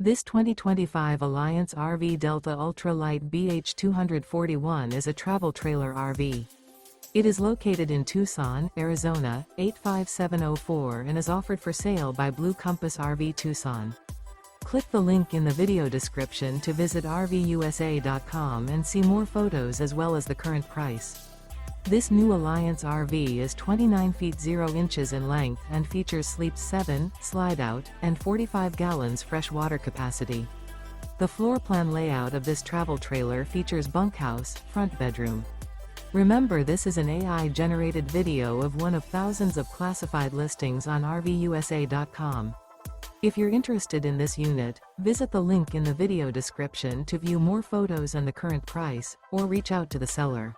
This 2025 Alliance RV Delta Ultra Lite BH241 is a travel trailer RV. It is located in Tucson, Arizona, 85704 and is offered for sale by Blue Compass RV Tucson. Click the link in the video description to visit RVUSA.com and see more photos as well as the current price. This new Alliance RV is 29 feet 0 inches in length and features Sleep 7, Slideout, and 45 gallons fresh water capacity. The floor plan layout of this travel trailer features bunkhouse, front bedroom. Remember, this is an AI-generated video of one of thousands of classified listings on RVUSA.com. If you're interested in this unit, visit the link in the video description to view more photos and the current price, or reach out to the seller.